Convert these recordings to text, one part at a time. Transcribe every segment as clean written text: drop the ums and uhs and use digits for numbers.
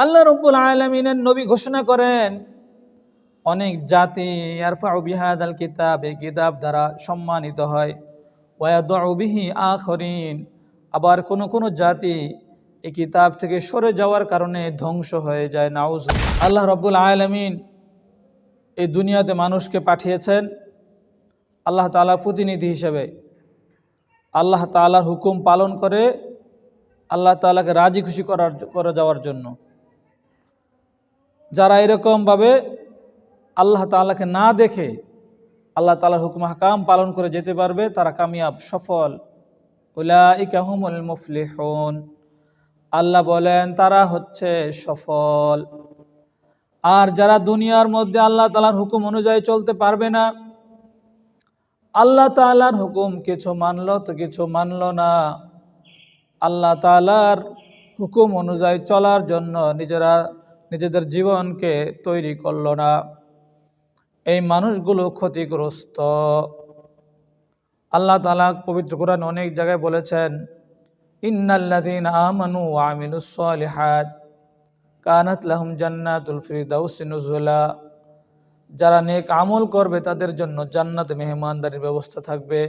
আল্লাহ রাব্বুল আলামিনের নবী ঘোষণা করেন, অনেক জাতি ইয়ারফাউ বিহাদাল কিতাব, এই কিতাব দ্বারা সম্মানিত হয়, ওয়া ইয়াদউ বিহি আখরিন, আবার কোন কোন জাতি এই কিতাব থেকে সরে যাওয়ার কারণে ধ্বংস হয়ে যায়। নাউযু। আল্লাহ রাব্বুল আলামিন এই দুনিয়াতে মানুষকে পাঠিয়েছেন আল্লাহ তাআলার প্রতিনিধি হিসেবে, আল্লাহ তাআলার হুকুম পালন করে আল্লাহ তাআলাকে রাজি খুশি করে যাওয়ার জন্য। যারা এরকমভাবে আল্লাহ তাআলাকে না দেখে আল্লাহ তাআলার হুকুম হাকাম পালন করে যেতে পারবে, তারা কামিয়াব, সফল। উলাইকা হুমুল মুফলিহুন, আল্লাহ বলেন তারা হচ্ছে সফল। আর যারা দুনিয়ার মধ্যে আল্লাহ তাআলার হুকুম অনুযায়ী চলতে পারবে না, আল্লাহ তাআলার হুকুম কিছু মানলো তো কিছু মানলো না, আল্লাহ তাআলার হুকুম অনুযায়ী চলার জন্য নিজেদের জীবনকে তৈরি করলো না, এই মানুষগুলো ক্ষতিগ্রস্ত। আল্লাহ তাআলা পবিত্র কোরআন অনেক জায়গায় বলেছেন, ইন্নাল্লাযীনা আমানু ওয়া আমিলুস সালিহাত কানাত লাহুম জান্নাতুল ফিরদাউসি নুজুলা, যারা নেক আমল করবে তাদের জন্য জান্নাতে মেহমানদারির ব্যবস্থা থাকবে।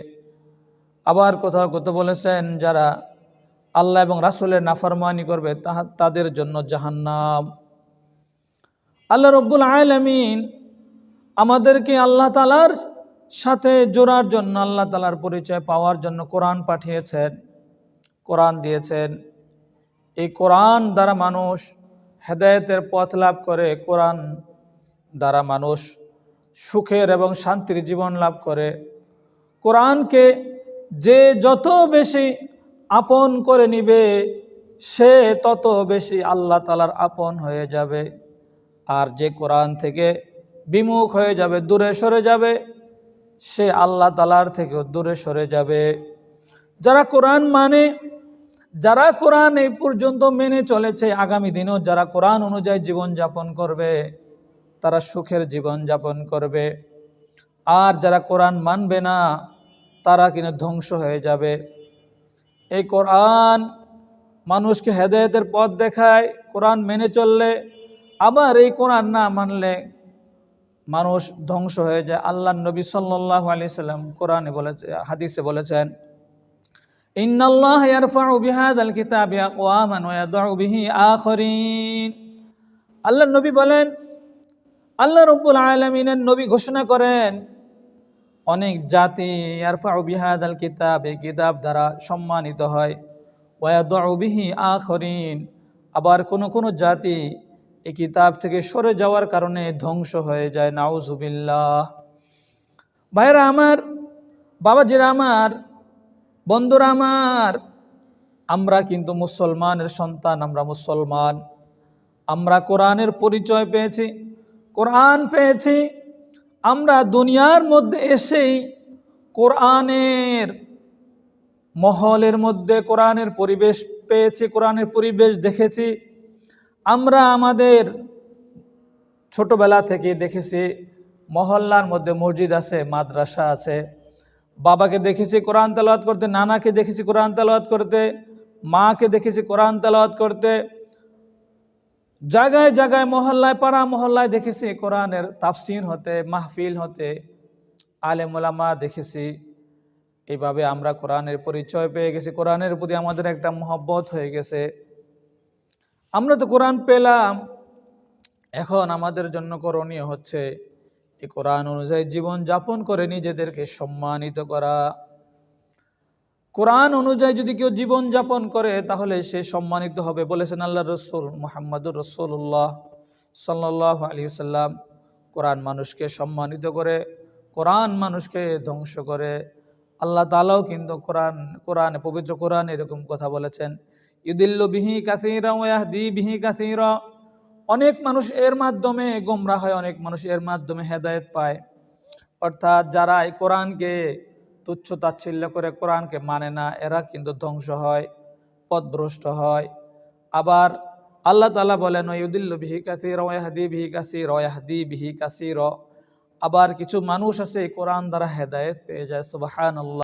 আবার কোথাও কোথাও বলেছেন, যারা আল্লাহ এবং রাসূলের নাফরমানি করবে তাদের জন্য জাহান্নাম। আল্লাহ রাব্বুল আলামিন আমাদেরকে আল্লাহ তাআলার সাথে জোড়ার জন্য, আল্লাহ তাআলার পরিচয় পাওয়ার জন্য কোরআন পাঠিয়েছেন, কোরআন দিয়েছেন। এই কোরআন দ্বারা মানুষ হেদায়েতের পথ লাভ করে, কোরআন দ্বারা মানুষ সুখের এবং শান্তির জীবন লাভ করে। কোরআনকে যে যত বেশি আপন করে নিবে, সে তত বেশি আল্লাহ তাআলার আপন হয়ে যাবে। আর যে কোরআন থেকে বিমুখ হয়ে যাবে, দূরে সরে যাবে, সে আল্লাহ তাআলার থেকেও দূরে সরে যাবে। যারা কোরআন মানে, যারা কোরআন এই পর্যন্ত মেনে চলেছে, আগামী দিনেও যারা কোরআন অনুযায়ী জীবন যাপন করবে, তারা সুখের জীবন যাপন করবে। আর যারা কোরআন মানবে না, তারা কিনা ধ্বংস হয়ে যাবে। এই কোরআন মানুষকে হেদায়েতের পথ দেখায়, কোরআন মেনে চললে। আবার এই কোরআন না মানলে মানুষ ধ্বংস হয়ে যায়। আল্লাহর নবী সাল্লাল্লাহু আলাইহি সাল্লাম কোরআনে বলেছে, হাদিসে বলেছেন, ইন্নাল্লাহা ইয়ারফাউ বিহাদাল কিতাবি আকওয়ামান ওয়া ইয়াদউ বিহি আখরিন। আল্লাহর নবী বলেন, আল্লাহ রাব্বুল আলামিনের নবী ঘোষণা করেন, অনেক জাতি ইয়ারফাউ বিহাদাল কিতাব, এই কিতাব দ্বারা সম্মানিত হয়, ওয়া ইয়াদউ বিহি আখরিন, আবার কোন কোন জাতি এই কিতাব থেকে সরে যাওয়ার কারণে ধ্বংস হয়ে যায়। নাউজুবিল্লাহ। ভাইরা আমার, বাবাজিরা আমার, বন্ধুরা আমার, আমরা কিন্তু মুসলমানের সন্তান, আমরা মুসলমান। আমরা কোরআনের পরিচয় পেয়েছি, কোরআন পেয়েছি। আমরা দুনিয়ার মধ্যে এসেই কোরআনের মহলের মধ্যে কোরআনের পরিবেশ পেয়েছি, কোরআনের পরিবেশ দেখেছি। আমরা আমাদের ছোটবেলা থেকে দেখেছি, মহল্লার মধ্যে মসজিদ আছে, মাদ্রাসা আছে। বাবাকে দেখেছি কোরআন তেলাওয়াত করতে, নানাকে দেখেছি কোরআন তেলাওয়াত করতে, মাকে দেখেছি কোরআন তেলাওয়াত করতে। জায়গায় জায়গায়, মহল্লায়, পাড়া মহল্লায় দেখেছি কোরআনের তাফসীর হতে, মাহফিল হতে, আলেম ওলামা দেখেছি। এইভাবে আমরা কোরআনের পরিচয় পেয়ে গেছি, কোরআনের প্রতি আমাদের একটা মহব্বত হয়ে গেছে। আমরা তো কোরআন পেলাম, এখন আমাদের জন্য করণীয় হচ্ছে এই কোরআন অনুযায়ী জীবন যাপন করে নিজেদেরকে সম্মানিত করা। কোরআন অনুযায়ী যদি কেউ জীবন যাপন করে তাহলে সে সম্মানিত হবে, বলেছেন আল্লাহ রসুল মুহাম্মদুর রাসূলুল্লাহ সাল্লাল্লাহু আলাইহি ওয়াসাল্লাম। কোরআন মানুষকে সম্মানিত করে, কোরআন মানুষকে ধ্বংস করে। আল্লাহ তাআলাও কিন্তু কোরআনে, পবিত্র কোরআনে এরকম কথা বলেছেন, ইউদিল্লু বিহি কাসীরা ওয়া ইয়াহদি বিহি কাসীরা। অনেক মানুষ এর মাধ্যমে গোমরাহ হয়, অনেক মানুষ এর মাধ্যমে হেদায়েত পায়। অর্থাৎ যারা এই কোরআনকে তুচ্ছ তাচ্ছিল্য করে কোরআনকে মানে না, এরা কিন্তু ধ্বংস হয়, পথভ্রষ্ট হয়। আবার আল্লাহ তাআলা বলেন, ইউদিল্লু বিহি কাসীরা ওয়া ইয়াহদি বিহি কাসীরা ওয়া ইয়াহদি বিহি কাসীরা। আবার কিছু মানুষ আছে কোরআন দ্বারা হেদায়েত পেয়ে যায়। সুবহানাল্লাহ।